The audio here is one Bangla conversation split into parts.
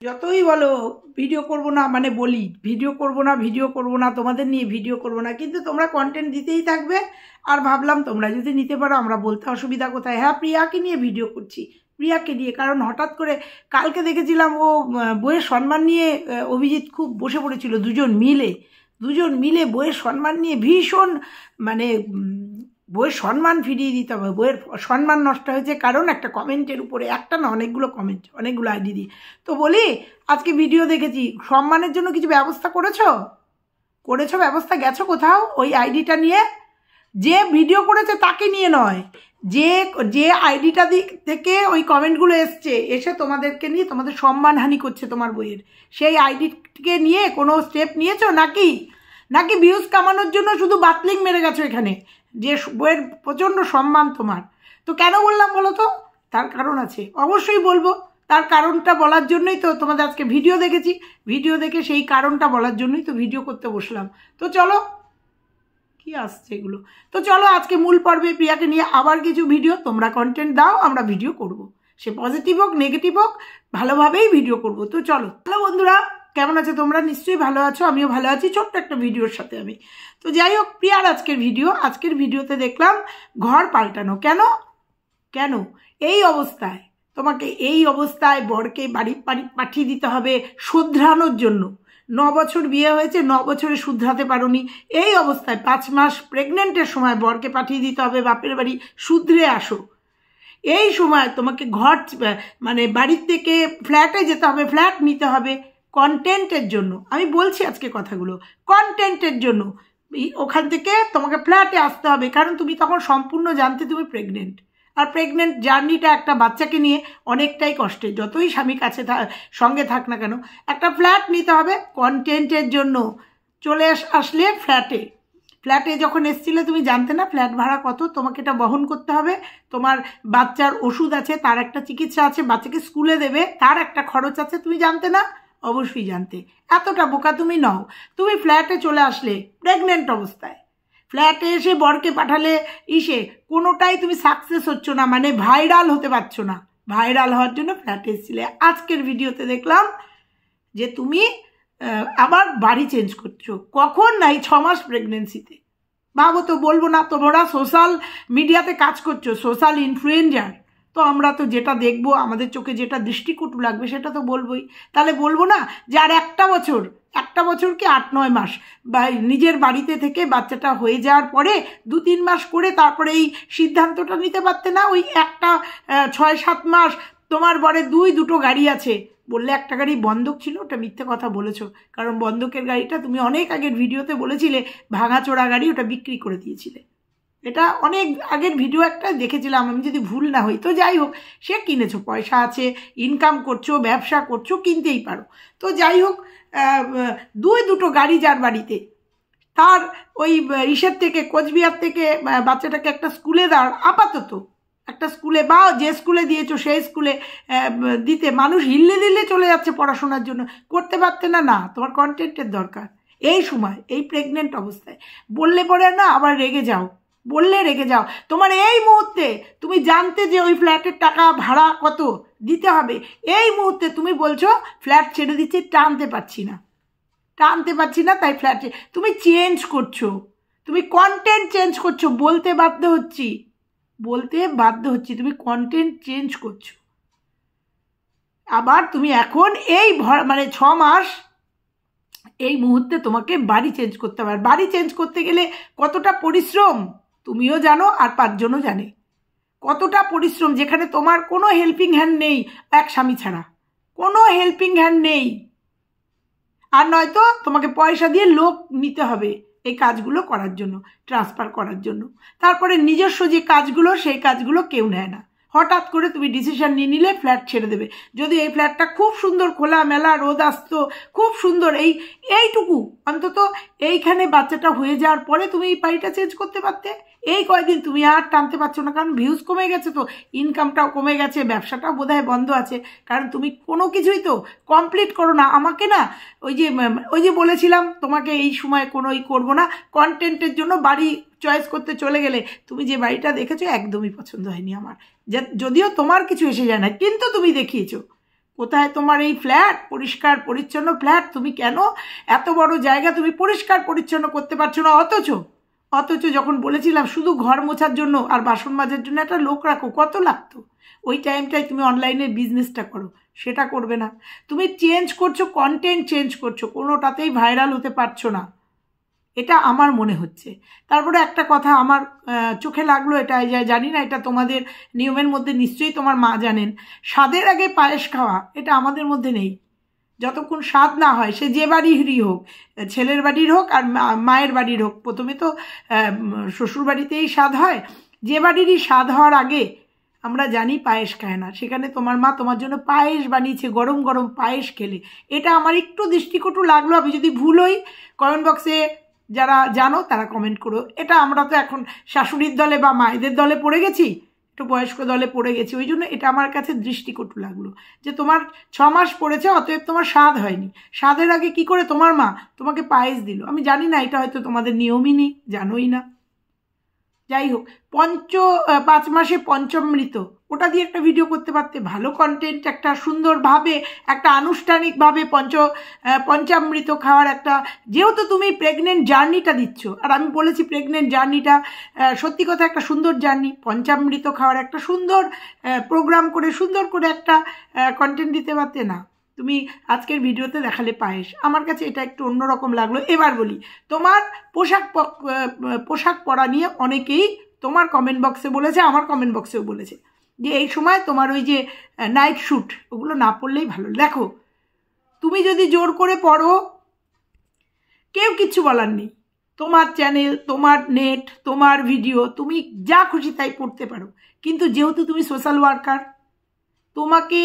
যতই বলো ভিডিও করব না, মানে বলি ভিডিও করব না তোমাদের নিয়ে ভিডিও করব না, কিন্তু তোমরা কন্টেন্ট দিতেই থাকবে। আর ভাবলাম তোমরা যদি নিতে পারো আমরা বলতে অসুবিধা কোথায়। হ্যাঁ, প্রিয়াকে নিয়ে ভিডিও করছি, প্রিয়াকে নিয়ে, কারণ হঠাৎ করে কালকে দেখেছিলাম ও বইয়ের সম্মান নিয়ে অভিজিৎ খুব বসে পড়েছিল, দুজন মিলে বইয়ের সম্মান নিয়ে ভীষণ, মানে বইয়ের সম্মান ফিরিয়ে দিতে হবে। বইয়ের সম্মান নষ্ট হয়েছে কারণ একটা কমেন্টের উপরে, একটা না অনেকগুলো কমেন্ট, অনেকগুলো আইডি দিয়ে। তো বলি আজকে ভিডিও দেখেছি, সম্মানের জন্য কিছু ব্যবস্থা করেছো ব্যবস্থা, গেছো কোথাও ওই আইডিটা নিয়ে? যে ভিডিও করেছে তাকে নিয়ে নয়, যে আইডিটা থেকে ওই কমেন্টগুলো এসে তোমাদেরকে নিয়ে তোমাদের সম্মানহানি করছে তোমার বইয়ের, সেই আইডিকে নিয়ে কোনো স্টেপ নিয়েছো নাকি ভিউজ কামানোর জন্য শুধু বাতলিং মেরে গেছো এখানে, যে বইয়ের প্রচণ্ড সম্মান তোমার? তো কেন বললাম বলো তো? তার কারণ আছে, অবশ্যই বলবো। তার কারণটা বলার জন্যই তো তোমাদের আজকে ভিডিও দেখেছি, ভিডিও দেখে সেই কারণটা বলার জন্যই তো ভিডিও করতে বসলাম। তো চলো, কি আসছে এগুলো, তো চলো আজকে মূল পর্বে প্রিয়াকে নিয়ে আবার কিছু ভিডিও, তোমরা কন্টেন্ট দাও, আমরা ভিডিও করব, সে পজিটিভ হোক নেগেটিভ হোক, ভালোভাবেই ভিডিও করব। তো চলো। হ্যালো বন্ধুরা, কেমন আছো তোমরা? নিশ্চয়ই ভালো আছো, আমিও ভালো আছি, ছোট্ট একটা ভিডিওর সাথে আমি। তো যাই হোক, প্রিয়ার আজকের ভিডিওতে দেখলাম ঘর পাল্টানো। কেন এই অবস্থায়, তোমাকে এই অবস্থায় বরকে বাড়ি পাঠিয়ে দিতে হবে শুধরানোর জন্য? 9 বছর বিয়ে হয়েছে, 9 বছরে শুধরাতে পারোনি, এই অবস্থায় 5 মাস প্রেগনেন্টের সময় বরকে পাঠিয়ে দিতে হবে বাপের বাড়ি, শুধরে আসো। এই সময় তোমাকে ঘর, মানে বাড়ির থেকে ফ্ল্যাটে যেতে হবে, ফ্ল্যাট নিতে হবে কন্টেন্টের জন্য। আমি বলছি আজকে কথাগুলো কন্টেন্টের জন্য। ওখান থেকে তোমাকে ফ্ল্যাটে আসতে হবে, কারণ তুমি তখন সম্পূর্ণ জানতে তুমি প্রেগনেন্ট। আর প্রেগনেন্ট জার্নিটা একটা বাচ্চাকে নিয়ে অনেকটাই কষ্টের, যতই স্বামী কাছে সঙ্গে থাক না কেন। একটা ফ্ল্যাট নিতে হবে কন্টেন্টের জন্য। চলে আসলে ফ্ল্যাটে যখন এসছিলে তুমি জানতে না ফ্ল্যাট ভাড়া কত, তোমাকে এটা বহন করতে হবে। তোমার বাচ্চার ওষুধ আছে, তার একটা চিকিৎসা আছে, বাচ্চাকে স্কুলে দেবে, তার একটা খরচ আছে, তুমি জানতে না? অবশ্যই জানতে। এতটা বোকা তুমি নও। তুমি ফ্ল্যাটে চলে আসলে প্রেগনেন্ট অবস্থায়, ফ্ল্যাটে এসে বরকে পাঠালে, কোনোটাই তুমি সাকসেস হচ্ছ না, মানে ভাইরাল হতে পারছো না। ভাইরাল হওয়ার জন্য ফ্ল্যাটে এসেছিলে। আজকের ভিডিওতে দেখলাম যে তুমি আবার বাড়ি চেঞ্জ করছো। কখন? না, এই 6 মাস প্রেগনেন্সিতে। ভাবো তো, বলবো না? তোমরা সোশ্যাল মিডিয়াতে কাজ করছো, সোশ্যাল ইনফ্লুয়েন্সার, তো আমরা তো যেটা দেখবো, আমাদের চোখে যেটা দৃষ্টিকটু লাগবে সেটা তো বলবোই। তাহলে বলবো না যে আর একটা বছর কি 8-9 মাস বা নিজের বাড়িতে থেকে বাচ্চাটা হয়ে যাওয়ার পরে 2-3 মাস করে তারপরে এই সিদ্ধান্তটা নিতে পারতে না? ওই একটা 6-7 মাস তোমার বরে দুটো গাড়ি আছে বললে, একটা গাড়ি বন্ধক ছিল, ওটা মিথ্যে কথা বলেছো। কারণ বন্ধকের গাড়িটা তুমি অনেক আগের ভিডিওতে বলেছিলে ভাঙাচোরা গাড়ি, ওটা বিক্রি করে দিয়েছিলে। এটা অনেক আগের ভিডিও একটা দেখেছিলাম আমি, যদি ভুল না হই। তো যাই হোক, সে কিনেছো, পয়সা আছে, ইনকাম করছো, ব্যবসা করছো, কিনতেই পারো। তো যাই হোক, দুটো গাড়ি যার বাড়িতে, তার ওই থেকে কোচবিহার থেকে বাচ্চাটাকে একটা স্কুলে দেওয়ার, আপাতত একটা স্কুলে, বা যে স্কুলে দিয়েছো সেই স্কুলে দিতে, মানুষ হিল্লে দিল্লে চলে যাচ্ছে পড়াশোনার জন্য, করতে পারতে না? না, তোমার কন্টেন্টের দরকার এই সময়, এই প্রেগনেন্ট অবস্থায়। বললে পরে না আবার রেগে যাও, তোমার এই মুহূর্তে তুমি জানতে যে ওই ফ্ল্যাটের টাকা ভাড়া কত দিতে হবে, এই মুহূর্তে তুমি বলছো ফ্ল্যাট ছেড়ে দিচ্ছি, টানতে পারছি না, তাই ফ্ল্যাটে তুমি চেঞ্জ করছো, তুমি কন্টেন্ট চেঞ্জ করছো, বলতে বাধ্য হচ্ছি তুমি কন্টেন্ট চেঞ্জ করছো। আবার তুমি এখন এই মানে 6 মাস এই মুহূর্তে তোমাকে বাড়ি চেঞ্জ করতে হবে। বাড়ি চেঞ্জ করতে গেলে কতটা পরিশ্রম তুমিও জানো, আর 5 জনও জানে কতটা পরিশ্রম, যেখানে তোমার কোনো হেল্পিং হ্যান্ড নেই, এক স্বামী ছাড়া কোনো হেল্পিং হ্যান্ড নেই। আর নয়তো তোমাকে পয়সা দিয়ে লোক নিতে হবে এই কাজগুলো করার জন্য, ট্রান্সফার করার জন্য। তারপরে নিজস্ব যে কাজগুলো, সেই কাজগুলো কেউ নেয় না। হঠাৎ করে তুমি ডিসিশন নিয়ে নিলে ফ্ল্যাট ছেড়ে দেবে। যদি এই ফ্ল্যাটটা খুব সুন্দর, খোলা মেলা, রোদ আসতো, খুব সুন্দর, এইটুকু অন্তত এইখানে বাচ্চাটা হয়ে যাওয়ার পরে তুমি এই বাড়িটা চেঞ্জ করতে পারতে। এই কয়েকদিন তুমি আর টানতে পারছো না, কারণ ভিউজ কমে গেছে, তো ইনকামটাও কমে গেছে, ব্যবসাটাও বোধহয় বন্ধ আছে, কারণ তুমি কোনো কিছুই তো কমপ্লিট করো না। আমাকে না ওই যে বলেছিলাম তোমাকে এই সময় কোনো করবো না, কন্টেন্টের জন্য বাড়ি চয়েস করতে চলে গেলে, তুমি যে বাড়িটা দেখেছো একদমই পছন্দ হয়নি আমার, যদিও তোমার কিছু এসে যায় না, কিন্তু তুমি দেখিয়েছো কোথায় তোমার এই ফ্ল্যাট, পরিষ্কার পরিচ্ছন্ন ফ্ল্যাট? তুমি কেন এত বড় জায়গা তুমি পরিষ্কার পরিচ্ছন্ন করতে পারছো না? অথচ যখন বলেছিলাম শুধু ঘর মোছার জন্য আর বাসন মাজার জন্য একটা লোক রাখো, কত লাগতো? ওই টাইমটাই তুমি অনলাইনের বিজনেসটা করো, সেটা করবে না। তুমি চেঞ্জ করছো, কন্টেন্ট চেঞ্জ করছো, কোনোটাতেই ভাইরাল হতে পারছো না, এটা আমার মনে হচ্ছে। তারপরে একটা কথা আমার চোখে লাগলো, এটা জানি না এটা তোমাদের নিয়মের মধ্যে নিশ্চয়ই তোমার মা জানেন, স্বাদের আগে পায়েস খাওয়া এটা আমাদের মধ্যে নেই। যতক্ষণ স্বাদ না হয়, সে যে বাড়িরই হোক, ছেলের বাড়ির হোক আর মায়ের বাড়ির হোক, প্রথমে তো শ্বশুর বাড়িতেই স্বাদ হয়, যে বাড়িরই স্বাদ হওয়ার আগে আমরা জানি পায়েস খায় না। সেখানে তোমার মা তোমার জন্য পায়েস বানিয়েছে, গরম গরম পায়েস খেলে, এটা আমার একটু দৃষ্টিকটু লাগলো। আমি যদি ভুল হই কমেন্ট বক্সে যারা জানো তারা কমেন্ট করো। এটা আমরা তো এখন শাশুড়ির দলে বা মায়েদের দলে পড়ে গেছি, একটু বয়স্ক দলে পড়ে গেছি, ওই জন্য এটা আমার কাছে দৃষ্টিকটু লাগলো যে তোমার 6 মাস পড়েছে, অতএব তোমার স্বাদ হয়নি, স্বাদের আগে কি করে তোমার মা তোমাকে পায়েস দিল? আমি জানি না, এটা হয়তো তোমাদের নিয়মই নেই, জানোই না। যাই হোক, 5 মাসে পঞ্চামৃত, ওটা দিয়ে একটা ভিডিও করতে পারতে, ভালো কন্টেন্ট, একটা সুন্দরভাবে, একটা আনুষ্ঠানিকভাবে পঞ্চামৃত খাওয়ার একটা, যেহেতু তুমি প্রেগনেন্ট জার্নিটা দিচ্ছ, আর আমি বলেছি প্রেগনেন্ট জার্নিটা সত্যি কথা একটা সুন্দর জার্নি, পঞ্চামৃত খাওয়ার একটা সুন্দর প্রোগ্রাম করে সুন্দর করে একটা কন্টেন্ট দিতে পারতে না। তুমি আজকের ভিডিওতে দেখালে পায়েস, আমার কাছে এটা একটু অন্যরকম লাগলো। এবার বলি, তোমার পোশাক পরা নিয়ে অনেকেই তোমার কমেন্ট বক্সে বলেছে, আমার কমেন্ট বক্সেও বলেছে যে এই সময় তোমার ওই যে নাইট শ্যুট, ওগুলো না পরলেই ভালো। দেখো, তুমি যদি জোর করে পড়ো, কেউ কিচ্ছু বলার নেই, তোমার চ্যানেল, তোমার নেট, তোমার ভিডিও, তুমি যা খুশি তাই পড়তে পারো। কিন্তু যেহেতু তুমি সোশ্যাল ওয়ার্কার, তোমাকে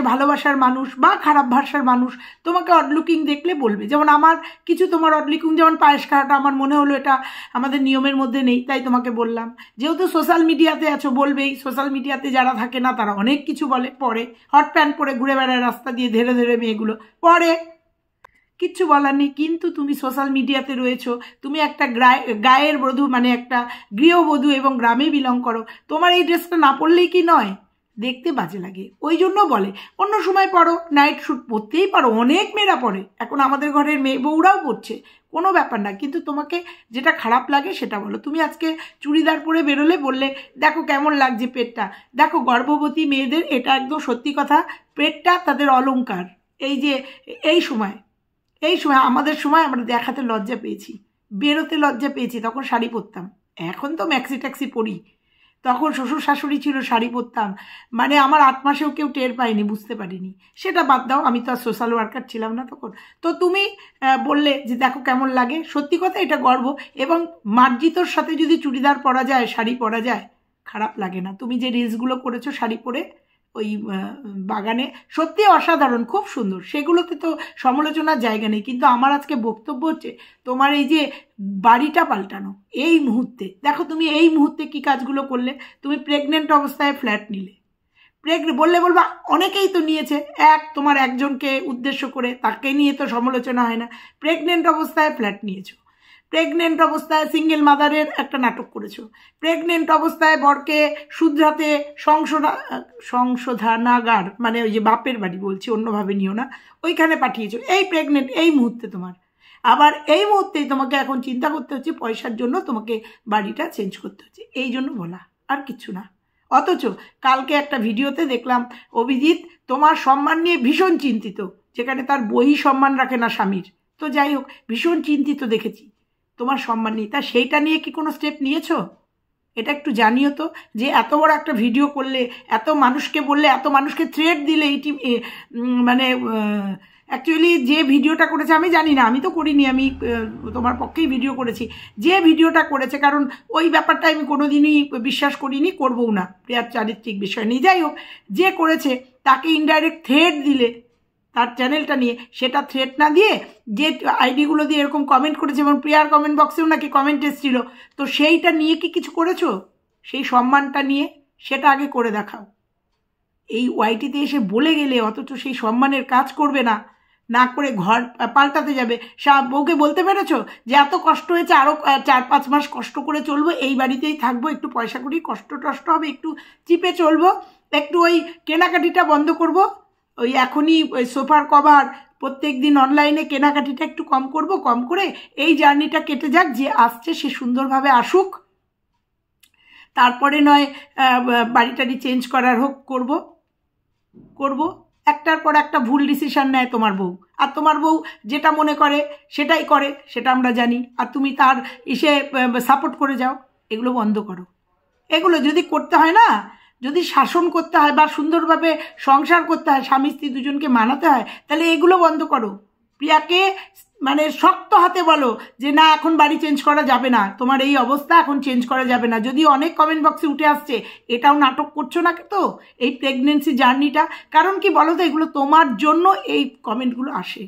ভালোবাসার মানুষ বা খারাপ ভাষার মানুষ তোমাকে অডলুকিং দেখলে বলবে। যেমন আমার কিছু তোমার অডলুকিং, যেমন পায়েস খাওয়াটা আমার মনে হলো এটা আমাদের নিয়মের মধ্যে নেই, তাই তোমাকে বললাম। যেহেতু সোশ্যাল মিডিয়াতে আছো, বলবেই। সোশ্যাল মিডিয়াতে যারা থাকে না তারা অনেক কিছু বলে, পরে হট প্যান্ট পরে ঘুরে বেড়ায় রাস্তা দিয়ে, ধীরে ধীরে মেয়েগুলো পরে, কিচ্ছু বলার নেই। কিন্তু তুমি সোশ্যাল মিডিয়াতে রয়েছো, তুমি একটা গায়ের বধূ, মানে একটা গৃহবধূ এবং গ্রামে বিলং করো, তোমার এই ড্রেসটা না পরলেই কি নয়, দেখতে বাজে লাগে, ওই জন্য বলে। অন্য সময় পরো, নাইট শ্যুট পরতেই পারো, অনেক মেয়েরা পরে, এখন আমাদের ঘরের মেয়ে বউরাও পরছে, কোনো ব্যাপার না। কিন্তু তোমাকে যেটা খারাপ লাগে সেটা বলো। তুমি আজকে চুড়িদার পরে বেরোলে, বললে দেখো কেমন লাগছে পেটটা। দেখো, গর্ভবতী মেয়েদের এটা একদম সত্যি কথা, পেটটা তাদের অলংকার। এই সময় আমাদের সময় আমরা দেখাতে লজ্জা পেয়েছি, বেরোতে লজ্জা পেয়েছি, তখন শাড়ি পরতাম। এখন তো ম্যাক্সি ট্যাক্সি পরি, তখন শ্বশুর শাশুড়ি ছিল, শাড়ি পরতাম, মানে আমার 8 মাসেও কেউ টের পায়নি, বুঝতে পারিনি। সেটা বাদ দাও, আমি তো আর সোশ্যাল ওয়ার্কার ছিলাম না তখন। তো তুমি বললে যে দেখো কেমন লাগে, সত্যি কথা এটা গর্ব। এবং মার্জিতর সাথে যদি চুড়িদার পরা যায়, শাড়ি পরা যায়, খারাপ লাগে না। তুমি যে রিলসগুলো করেছো শাড়ি পরে ওই বাগানে, সত্যি অসাধারণ, খুব সুন্দর, সেগুলোতে তো সমালোচনার জায়গা নেই। কিন্তু আমার আজকে বক্তব্য হচ্ছে তোমার এই যে বাড়িটা পাল্টানো, এই মুহূর্তে দেখো তুমি এই মুহূর্তে কি কাজগুলো করলে। তুমি প্রেগনেন্ট অবস্থায় ফ্ল্যাট নিলে, বলবা অনেকেই তো নিয়েছে, তোমার একজনকে উদ্দেশ্য করে, তাকে নিয়ে তো সমালোচনা হয় না। প্রেগনেন্ট অবস্থায় ফ্ল্যাট নিয়েছো, প্রেগনেন্ট অবস্থায় সিঙ্গেল মাদারের একটা নাটক করেছো, প্রেগনেন্ট অবস্থায় বরকে শুধরাতে সংশোধনাগার, মানে ওই যে বাপের বাড়ি বলছি, অন্যভাবে নিও না, ওইখানে পাঠিয়েছো। এই প্রেগনেন্ট এই মুহূর্তে তোমার, আবার এই মুহূর্তেই তোমাকে এখন চিন্তা করতে হচ্ছে পয়সার জন্য, তোমাকে বাড়িটা চেঞ্জ করতে হচ্ছে, এই জন্য বলা, আর কিছু না। অথচ কালকে একটা ভিডিওতে দেখলাম অভিজিৎ তোমার সম্মান নিয়ে ভীষণ চিন্তিত, যেখানে তার বই সম্মান রাখে না স্বামীর। তো যাই হোক, ভীষণ চিন্তিত দেখেছি তোমার সম্মান নিয়ে। তা সেইটা নিয়ে কি কোনো স্টেপ নিয়েছো? এটা একটু জানিও তো, যে এত বড় একটা ভিডিও করলে, এত মানুষকে বললে, এত মানুষকে থ্রেট দিলে, এইটি মানে অ্যাকচুয়ালি যে ভিডিওটা করেছে, আমি জানি না, আমি তো করিনি, আমি তোমার পক্ষেই ভিডিও করেছি, যে ভিডিওটা করেছে, কারণ ওই ব্যাপারটা আমি কোনোদিনই বিশ্বাস করিনি, করবও না, প্রিয়ার চারিত্রিক বিষয় নিয়ে। যাই হোক, যে করেছে তাকে ইনডাইরেক্ট থ্রেট দিলে, তার চ্যানেলটা নিয়ে, সেটা থ্রেট না দিয়ে যে আইডিগুলো দিয়ে এরকম কমেন্ট করেছে, এবং প্রিয়ার কমেন্ট বক্সেও নাকি কমেন্ট এসেছিল, তো সেইটা নিয়ে কি কিছু করেছো? সেই সম্মানটা নিয়ে সেটা আগে করে দেখাও। এই ওয়াইটিতে এসে বলে গেলে, অথচ সেই সম্মানের কাজ করবে না, না করে ঘর পাল্টাতে যাবে। বউকে বলতে পেরেছো যে এত কষ্ট হয়েছে, আরও 4-5 মাস কষ্ট করে চলবো, এই বাড়িতেই থাকবো, একটু পয়সা করি, কষ্ট টষ্ট হবে, একটু চিপে চলবো, একটু ওই কেনাকাটিটা বন্ধ করবো, ওই এখনই ওই সোফার কভার প্রত্যেক দিন অনলাইনে কেনাকাটিটা একটু কম করব, কম করে এই জার্নিটা কেটে যাক, যে আসছে সে সুন্দরভাবে আসুক, তারপরে নয় বাড়িটারি চেঞ্জ করার হোক করব। একটার পর একটা ভুল ডিসিশন নেয় তোমার বউ, আর তোমার বউ যেটা মনে করে সেটাই করে, সেটা আমরা জানি, আর তুমি তার ইসে সাপোর্ট করে যাও। এগুলো বন্ধ করো। এগুলো যদি করতে হয় না, যদি শাসন করতে হয় বা সুন্দরভাবে সংসার করতে হয়, স্বামী স্ত্রী দুজনকে মানাতে হয়, তাহলে এগুলো বন্ধ করো। প্রিয়াকে মানে শক্ত হাতে বলো যে না, এখন বাড়ি চেঞ্জ করা যাবে না, তোমার এই অবস্থা এখন চেঞ্জ করা যাবে না। যদি অনেক কমেন্ট বক্সে উঠে আসছে এটাও নাটক করছো না তো, এই প্রেগনেন্সি জার্নিটা, কারণ কি বলো তো, এগুলো তোমার জন্য এই কমেন্টগুলো আসে,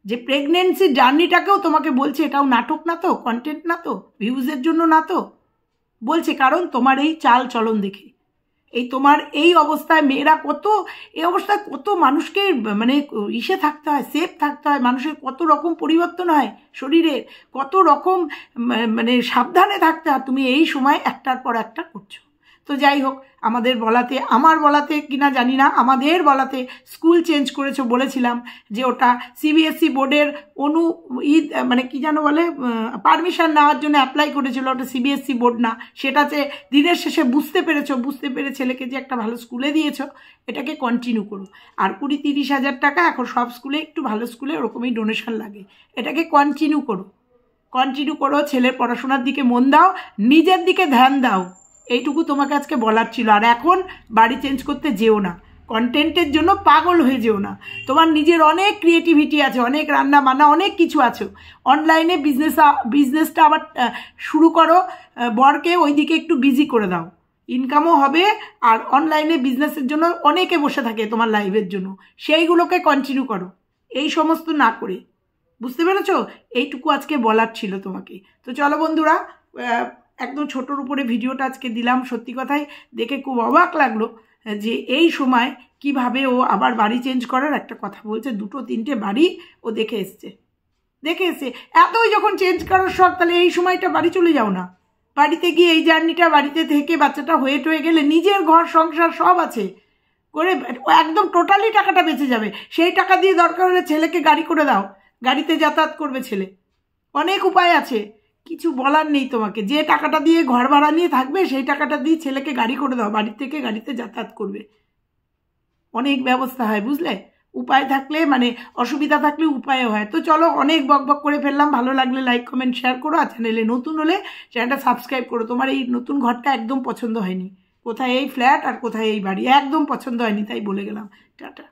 যে প্রেগনেন্সি জার্নিটাকেও তোমাকে বলছে এটাও নাটক না তো, কন্টেন্ট না তো, ভিউজের জন্য না তো, বলছে কারণ তোমার এই চাল চলন দেখে। এই তোমার এই অবস্থায় মেয়েরা এই অবস্থায় কত মানুষকে মানে ইসে থাকতে হয়, সেফ থাকতে হয়, মানুষের কত রকম পরিবর্তন হয় শরীরের, কত রকম মানে সাবধানে থাকতে হয়, তুমি এই সময় একটার পর একটা করছো। তো যাই হোক, আমার বলাতে কিনা জানি না, আমাদের বলাতে স্কুল চেঞ্জ করেছো বলেছিলাম, যে ওটা সিবিএসসি বোর্ডের মানে কি যেন বলে, পারমিশন নেওয়ার জন্য অ্যাপ্লাই করেছিল, ওটা সিবিএসসি বোর্ড না। সেটাতে দিনের শেষে বুঝতে পেরে ছেলেকে যে একটা ভালো স্কুলে দিয়েছো, এটাকে কন্টিনিউ করো। আর 20-30 হাজার টাকা এখন সব স্কুলে, একটু ভালো স্কুলে ওরকমই ডোনেশন লাগে, এটাকে কন্টিনিউ করো। ছেলের পড়াশোনার দিকে মন দাও, নিজের দিকে ধ্যান দাও, এইটুকু তোমাকে আজকে বলার ছিল। আর এখন বাড়ি চেঞ্জ করতে যেও না, কন্টেন্টের জন্য পাগল হয়ে যেও না। তোমার নিজের অনেক ক্রিয়েটিভিটি আছে, অনেক রান্না বান্না, অনেক কিছু আছে। অনলাইনে বিজনেসটা আবার শুরু করো, বরকে ওইদিকে একটু বিজি করে দাও, ইনকামও হবে। আর অনলাইনে বিজনেসের জন্য অনেকে বসে থাকে তোমার লাইভের জন্য, সেইগুলোকে কন্টিনিউ করো, এই সমস্ত না করে। বুঝতে পেরেছো? এইটুকু আজকে বলার ছিল তোমাকে। তো চলো বন্ধুরা, একদম ছোটোর উপরে ভিডিওটা আজকে দিলাম। সত্যি কথাই দেখে খুব অবাক লাগলো যে এই সময় কিভাবে ও আবার বাড়ি চেঞ্জ করার একটা কথা বলছে। 2-3টে বাড়ি ও দেখে এসছে। এতই যখন চেঞ্জ করার শখ, তাহলে এই সময়টা বাড়ি চলে যাও না। বাড়িতে গিয়ে এই জার্নিটা, বাড়িতে থেকে বাচ্চাটা হয়ে গেলে নিজের ঘর সংসার সব আছে করে একদম টোটালি টাকাটা বেঁচে যাবে। সেই টাকা দিয়ে দরকার হলে ছেলেকে গাড়ি করে দাও, গাড়িতে যাতায়াত করবে ছেলে। অনেক উপায় আছে, কিছু বলার নেই তোমাকে। যে টাকাটা দিয়ে ঘর ভাড়া নিয়ে থাকবে, সেই টাকাটা দিয়ে ছেলেকে গাড়ি করে দাও, বাড়ির থেকে গাড়িতে যাতায়াত করবে। অনেক ব্যবস্থা হয়, বুঝলে? উপায় থাকলে, মানে অসুবিধা থাকলে উপায়ও হয়। তো চলো, অনেক বকবক করে ফেললাম। ভালো লাগলে লাইক কমেন্ট শেয়ার করো, আর চ্যানেলে নতুন হলে চ্যানেলটা সাবস্ক্রাইব করো। তোমার এই নতুন ঘরটা একদম পছন্দ হয়নি, কোথায় এই ফ্ল্যাট আর কোথায় এই বাড়ি, একদম পছন্দ হয়নি, তাই বলে গেলাম। টাটা।